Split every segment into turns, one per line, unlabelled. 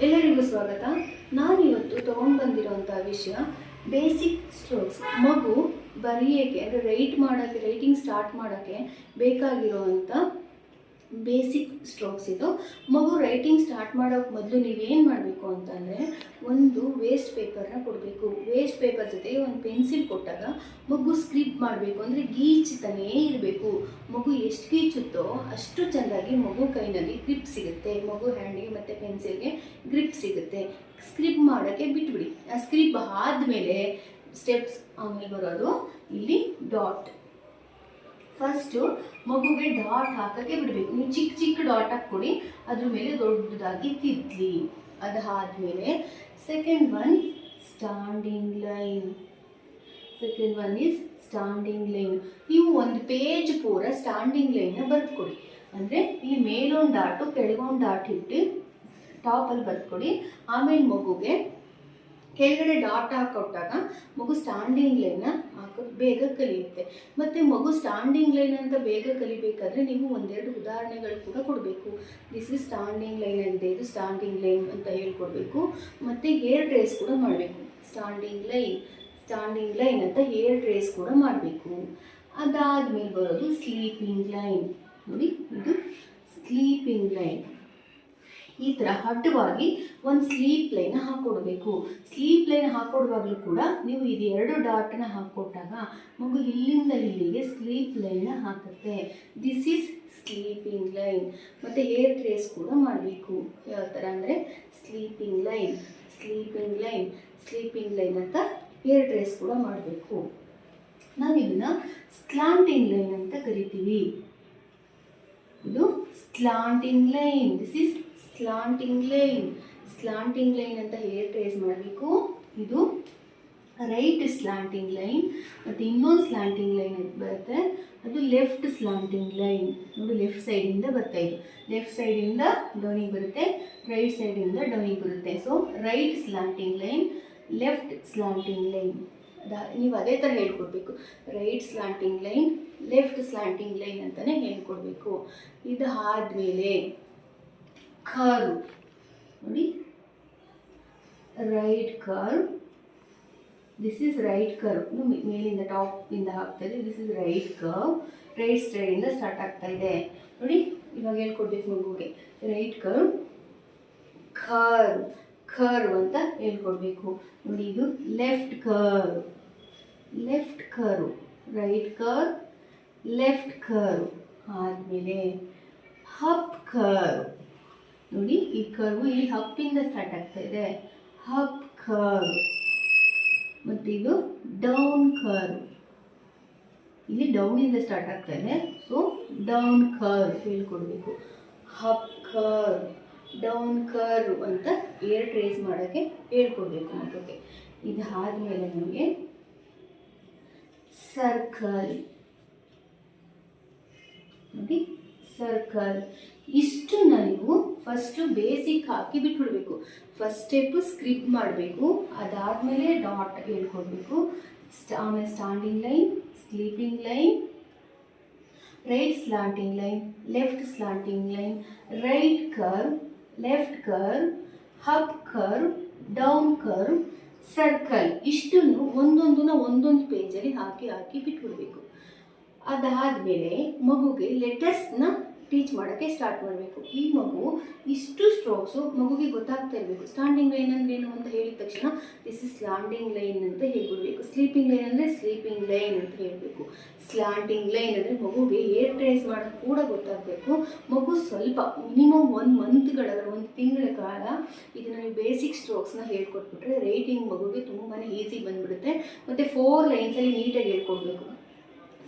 ಎಲ್ಲರಿಗೂ ಸ್ವಾಗತ. ನಾನು ಇವತ್ತು ತಗೊಂಡು ಬಂದಿರುವಂಥ ವಿಷಯ ಬೇಸಿಕ್ ಸ್ಟ್ರೋಕ್ಸ್. ಮಗು ಬರೆಯೋಕ್ಕೆ ಅಂದರೆ ರೈಟಿಂಗ್ ಸ್ಟಾರ್ಟ್ ಮಾಡೋಕ್ಕೆ ಬೇಕಾಗಿರುವಂಥ ಬೇಸಿಕ್ ಸ್ಟ್ರೋಕ್ಸ್ ಇದು. ಮಗು ರೈಟಿಂಗ್ ಸ್ಟಾರ್ಟ್ ಮಾಡೋಕ್ಕೆ ಮೊದಲು ನೀವೇನು ಮಾಡಬೇಕು ಅಂತಂದರೆ, ಒಂದು ವೇಸ್ಟ್ ಪೇಪರ್ನ ಕೊಡಬೇಕು. ವೇಸ್ಟ್ ಪೇಪರ್ ಜೊತೆಗೆ ಒಂದು ಪೆನ್ಸಿಲ್ ಕೊಟ್ಟಾಗ ಮಗು ಸ್ಕ್ರಿಪ್ ಮಾಡಬೇಕು, ಅಂದರೆ ಗೀಚ್ತಾನೇ ಇರಬೇಕು. ಮಗು ಎಷ್ಟು ಗೀಚುತ್ತೋ ಅಷ್ಟು ಚೆಂದಾಗಿ ಮಗು ಕೈನಲ್ಲಿ ಗ್ರಿಪ್ ಸಿಗುತ್ತೆ, ಮಗು ಹ್ಯಾಂಡಿಗೆ ಮತ್ತು ಪೆನ್ಸಿಲ್ಗೆ ಗ್ರಿಪ್ ಸಿಗುತ್ತೆ. ಸ್ಕ್ರಿಪ್ ಮಾಡೋಕ್ಕೆ ಬಿಟ್ಬಿಡಿ. ಆ ಸ್ಕ್ರಿಪ್ ಆದಮೇಲೆ ಸ್ಟೆಪ್ಸ್ ಆಮೇಲೆ ಬರೋದು ಇಲ್ಲಿ ಡಾಟ್. ಫಸ್ಟು ಮಗುಗೆ ಡಾಟ್ ಹಾಕೋಕ್ಕೆ ಬಿಡಬೇಕು. ನೀವು ಚಿಕ್ಕ ಚಿಕ್ಕ ಡಾಟ್ ಹಾಕ್ಕೊಡಿ, ಅದ್ರ ಮೇಲೆ ದೊಡ್ಡದಾಗಿ ತಿದ್ಲಿ. ಅದಾದಮೇಲೆ second one standing line. Second one is standing line. ನೀವು ಒಂದು ಪೇಜ್ ಪೂರ ಸ್ಟ್ಯಾಂಡಿಂಗ್ ಲೈನ್ನ ಬರೆದುಕೊಡಿ. ಅಂದರೆ ಇಲ್ಲಿ ಮೇಲೊಂದು ಡಾಟು ಕೆಳಗೊಂದು ಡಾಟ್ ಇಟ್ಟು ಟಾಪಲ್ಲಿ ಬರೆದುಕೊಡಿ. ಆಮೇಲೆ ಮಗುಗೆ ಕೆಳಗಡೆ ಡಾಟ್ ಹಾಕೊಟ್ಟಾಗ ಮಗು ಸ್ಟ್ಯಾಂಡಿಂಗ್ ಲೈನ್ನ ಹಾಕೋದು ಬೇಗ ಕಲಿಯುತ್ತೆ. ಮತ್ತು ಮಗು ಸ್ಟ್ಯಾಂಡಿಂಗ್ ಲೈನ್ ಅಂತ ಬೇಗ ಕಲಿಬೇಕಾದ್ರೆ ನೀವು ಒಂದೆರಡು ಉದಾಹರಣೆಗಳು ಕೂಡ ಕೊಡಬೇಕು. ದಿಸ್ ಇಸ್ ಸ್ಟ್ಯಾಂಡಿಂಗ್ ಲೈನ್ ಅಂತೆ, ಇದು ಸ್ಟ್ಯಾಂಡಿಂಗ್ ಲೈನ್ ಅಂತ ಹೇಳ್ಕೊಡ್ಬೇಕು. ಮತ್ತು ಹೇರ್ ಡ್ರೇಸ್ ಕೂಡ ಮಾಡಬೇಕು. ಸ್ಟ್ಯಾಂಡಿಂಗ್ ಲೈನ್ ಅಂತ ಹೇರ್ ಡ್ರೇಸ್ ಕೂಡ ಮಾಡಬೇಕು. ಅದಾದಮೇಲೆ ಬರೋದು ಸ್ಲೀಪಿಂಗ್ ಲೈನ್. ನೋಡಿ, ಇದು ಸ್ಲೀಪಿಂಗ್ ಲೈನ್. ಈ ಥರ ಅಡ್ಡವಾಗಿ ಒಂದು ಸ್ಲೀಪ್ ಲೈನ್ ಹಾಕ್ಕೊಡ್ಬೇಕು. ಸ್ಲೀಪ್ ಲೈನ್ ಹಾಕ್ಕೊಡುವಾಗಲೂ ಕೂಡ ನೀವು ಇದು ಎರಡು ಡಾಟನ್ನ ಹಾಕ್ಕೊಟ್ಟಾಗ ಮಗು ಇಲ್ಲಿಂದ ಇಲ್ಲಿಗೆ ಸ್ಲೀಪ್ ಲೈನ್ನ ಹಾಕುತ್ತೆ. This is sleeping line. ಮತ್ತು ಹೇರ್ ಟ್ರೇಸ್ ಕೂಡ ಮಾಡಬೇಕು. ಯಾವ ಥರ ಅಂದರೆ ಸ್ಲೀಪಿಂಗ್ ಲೈನ್ ಅಂತ ಹೇರ್ ಟ್ರೇಸ್ ಕೂಡ ಮಾಡಬೇಕು. ನಾವಿದನ್ನು ಸ್ಲಾಂಟಿಂಗ್ ಲೈನ್ ಅಂತ ಕರಿತೀವಿ. ಇದು slanting line. This is slanting line ಅಂತ ಹೇರ್ ಟ್ರೇಸ್ ಮಾಡಬೇಕು. ಇದು ರೈಟ್ ಸ್ಲಾಂಟಿಂಗ್ ಲೈನ್. ಮತ್ತು ಇನ್ನೊಂದು ಸ್ಲಾಂಟಿಂಗ್ ಲೈನ್ ಅಂತ ಬರುತ್ತೆ, ಅದು ಲೆಫ್ಟ್ ಸ್ಲಾಂಟಿಂಗ್ ಲೈನ್. ನೋಡಿ, ಲೆಫ್ಟ್ ಸೈಡಿಂದ ಬರ್ತಾ ಇದೆ. ಲೆಫ್ಟ್ ಸೈಡಿಂದ ಡೌನಿಗೆ ಬರುತ್ತೆ, ರೈಟ್ ಸೈಡಿಂದ ಡೌನಿಗೆ ಬರುತ್ತೆ. So right slanting line, left slanting line. ನೀವು ಅದೇ ಥರ ಹೇಳ್ಕೊಡ್ಬೇಕು. Right slanting line, left slanting line ಅಂತಲೇ ಹೇಳ್ಕೊಡ್ಬೇಕು. ಇದು ಆದಮೇಲೆ ಕರ್ವ್. ನೋಡಿ, right curve. This is right curve. ಮೇಲಿಂದ ಟಾಪಿಂದ ಹಾಕ್ತಾ ಇದೆ. This is right curve. Right ಸೈಡಿಂದ ಸ್ಟಾರ್ಟ್ ಆಗ್ತಾ ಇದೆ. ನೋಡಿ, ಇವಾಗ ಹೇಳ್ಕೊಡ್ಬೇಕು ಮಗುಗೆ. ರೈಟ್ ಕರ್ವ್, ಕರ್ವ್ ಅಂತ ಹೇಳ್ಕೊಡ್ಬೇಕು. ನೋಡಿ, ಇದು left curve, right curve, left curve. ಆದಮೇಲೆ ಹಪ್ ಕರ್ವ್. ನೋಡಿ, ಈ ಕರ್ವ್ ಇಲ್ಲಿ ಹಪ್ಪಿಂದ ಸ್ಟಾರ್ಟ್ ಆಗ್ತಾ ಇದೆ, ಹಪ್ ಕರ್ವ್. ಮತ್ತು ಇದು ಡೌನ್ ಕರ್ವ್. ಇಲ್ಲಿ ಡೌನಿಂದ ಸ್ಟಾರ್ಟ್ ಆಗ್ತಾ ಇದೆ, ಸೊ ಡೌನ್ ಕರ್ವ್ ಹೇಳ್ಕೊಡ್ಬೇಕು. ಹಪ್ ಕರ್ವ್, ಡೌನ್ ಕರ್ವ್ ಅಂತ ಏರ್ ಟ್ರೇಸ್ ಮಾಡೋಕ್ಕೆ ಹೇಳ್ಕೊಡ್ಬೇಕು ಮಗುಗೆ. ಇದಾದಮೇಲೆ ನಮಗೆ ಸರ್ಕಲ್. ನೋಡಿ, ಸರ್ಕಲ್. ಇಷ್ಟನ್ನ ನೀವು ಫಸ್ಟು ಬೇಸಿಕ್ ಹಾಕಿ ಬಿಟ್ಬಿಡ್ಬೇಕು. ಫಸ್ಟ್ ಸ್ಟೆಪ್ಪು ಸ್ಕ್ರಿಪ್ ಮಾಡಬೇಕು. ಅದಾದಮೇಲೆ ಡಾಟ್ ಹೇಳ್ಕೊಡ್ಬೇಕು. ಆಮೇಲೆ standing line, sleeping line, right slanting line, left slanting line, right curve, left curve, up curve, down curve, circle. ಇಷ್ಟನ್ನು ಒಂದೊಂದು ಪೇಜಲ್ಲಿ ಹಾಕಿ ಬಿಟ್ಬಿಡ್ಬೇಕು. ಅದಾದಮೇಲೆ ಮಗುಗೆ ಲೆಟರ್ಸ್ನ ಟೀಚ್ ಮಾಡೋಕ್ಕೆ ಸ್ಟಾರ್ಟ್ ಮಾಡಬೇಕು. ಈ ಮಗು ಇಷ್ಟು ಸ್ಟ್ರೋಕ್ಸು ಮಗುಗೆ ಗೊತ್ತಾಗ್ತಾ ಇರಬೇಕು. ಸ್ಟ್ಯಾಂಡಿಂಗ್ ಲೈನ್ ಅಂದರೆ ಏನು ಅಂತ ಹೇಳಿದ ತಕ್ಷಣ ದಿಸ್ ಇಸ್ ಸ್ಲಾಂಟಿಂಗ್ ಲೈನ್ ಅಂತ ಹೇಳ್ಕೊಡ್ಬೇಕು. ಸ್ಲೀಪಿಂಗ್ ಲೈನ್ ಅಂದರೆ ಸ್ಲೀಪಿಂಗ್ ಲೈನ್ ಅಂತ ಹೇಳಬೇಕು. ಸ್ಲಾಂಟಿಂಗ್ ಲೈನ್ ಅಂದರೆ ಮಗುಗೆ ಏರ್ ಟ್ರೇಸ್ ಮಾಡೋಕ್ಕೆ ಕೂಡ ಗೊತ್ತಾಗಬೇಕು. ಮಗು ಸ್ವಲ್ಪ ಮಿನಿಮಮ್ 1 ಮಂತ್ಗಳಾದ್ರೆ, 1 ತಿಂಗಳ ಕಾಲ ಇದನ್ನು ನೀವು ಬೇಸಿಕ್ ಸ್ಟ್ರೋಕ್ಸ್ನ ಹೇಳ್ಕೊಟ್ಬಿಟ್ರೆ ರೈಟಿಂಗ್ ಮಗುಗೆ ತುಂಬಾ ಈಸಿ ಬಂದುಬಿಡುತ್ತೆ. ಮತ್ತು 4 ಲೈನ್ಸಲ್ಲಿ ನೀಟಾಗಿ ಹೇಳ್ಕೊಡ್ಬೇಕು.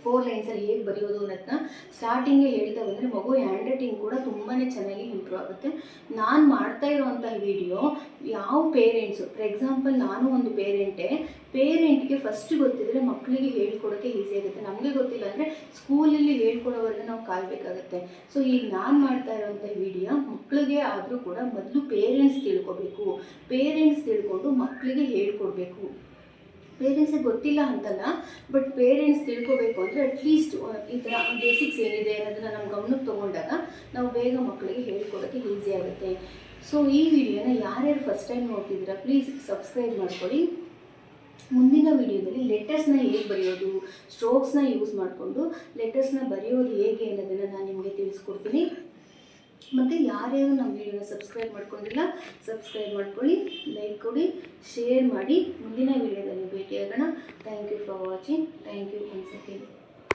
4 ಲೈನ್ಸಲ್ಲಿ ಹೇಗೆ ಬರೆಯೋದು ಅನ್ನೋದನ್ನ ಸ್ಟಾರ್ಟಿಂಗೇ ಹೇಳ್ತಾ ಬಂದರೆ ಮಗು ಹ್ಯಾಂಡ್ ರೈಟಿಂಗ್ ಕೂಡ ತುಂಬಾ ಚೆನ್ನಾಗಿ ಇಂಪ್ರೂವ್ ಆಗುತ್ತೆ. ನಾನು ಮಾಡ್ತಾ ಇರೋವಂಥ ವಿಡಿಯೋ ಯಾವ ಪೇರೆಂಟ್ಸು, ಫಾರ್ ಎಕ್ಸಾಂಪಲ್ ನಾನು ಒಂದು ಪೇರೆಂಟ್ಗೆ ಫಸ್ಟ್ ಗೊತ್ತಿದ್ರೆ ಮಕ್ಕಳಿಗೆ ಹೇಳ್ಕೊಡೋಕ್ಕೆ ಈಸಿ ಆಗುತ್ತೆ. ನಮಗೆ ಗೊತ್ತಿಲ್ಲ ಅಂದರೆ ಸ್ಕೂಲಲ್ಲಿ ಹೇಳ್ಕೊಡೋವರೆಗೆ ನಾವು ಕಾಯಬೇಕಾಗುತ್ತೆ. ಸೊ ಈಗ ನಾನು ಮಾಡ್ತಾ ಇರೋವಂಥ ವಿಡಿಯೋ ಮಕ್ಕಳಿಗೆ ಆದರೂ ಕೂಡ ಮೊದಲು ಪೇರೆಂಟ್ಸ್ ತಿಳ್ಕೊಂಡು ಮಕ್ಕಳಿಗೆ ಹೇಳ್ಕೊಡ್ಬೇಕು. ಪೇರೆಂಟ್ಸಿಗೆ ಗೊತ್ತಿಲ್ಲ ಅಂತಲ್ಲ, ಬಟ್ ಪೇರೆಂಟ್ಸ್ ತಿಳ್ಕೋಬೇಕು ಅಂದರೆ ಅಟ್ಲೀಸ್ಟ್ ಈ ಥರ ಬೇಸಿಕ್ಸ್ ಏನಿದೆ ಅನ್ನೋದನ್ನು ನಮ್ಮ ಗಮನಕ್ಕೆ ತೊಗೊಂಡಾಗ ನಾವು ಬೇಗ ಮಕ್ಕಳಿಗೆ ಹೇಳ್ಕೊಡೋಕ್ಕೆ ಈಸಿ ಆಗುತ್ತೆ. ಸೊ ಈ ವಿಡಿಯೋನ ಯಾರ್ಯಾರು ಫಸ್ಟ್ ಟೈಮ್ ನೋಡ್ತಿದ್ದೀರಾ ಪ್ಲೀಸ್ ಸಬ್ಸ್ಕ್ರೈಬ್ ಮಾಡ್ಕೊಳ್ಳಿ. ಮುಂದಿನ ವಿಡಿಯೋದಲ್ಲಿ ಲೆಟರ್ಸ್ನ ಹೇಗೆ ಬರೆಯೋದು, ಸ್ಟ್ರೋಕ್ಸ್ನ ಯೂಸ್ ಮಾಡಿಕೊಂಡು ಲೆಟರ್ಸ್ನ ಬರೆಯೋದು ಹೇಗೆ ಅನ್ನೋದನ್ನು ನಾನು ನಿಮಗೆ ತಿಳಿಸ್ಕೊಡ್ತೀನಿ. ಮತ್ತು ಯಾರ್ಯಾರು ನಮ್ಮ ವಿಡಿಯೋನ ಸಬ್ಸ್ಕ್ರೈಬ್ ಮಾಡ್ಕೊಂಡಿಲ್ಲ ಸಬ್ಸ್ಕ್ರೈಬ್ ಮಾಡ್ಕೊಳ್ಳಿ, ಲೈಕ್ ಕೊಡಿ, ಶೇರ್ ಮಾಡಿ. ಮುಂದಿನ ವಿಡಿಯೋದಲ್ಲಿ ಭೇಟಿಯಾಗೋಣ. Thank you for watching. Thank you once again.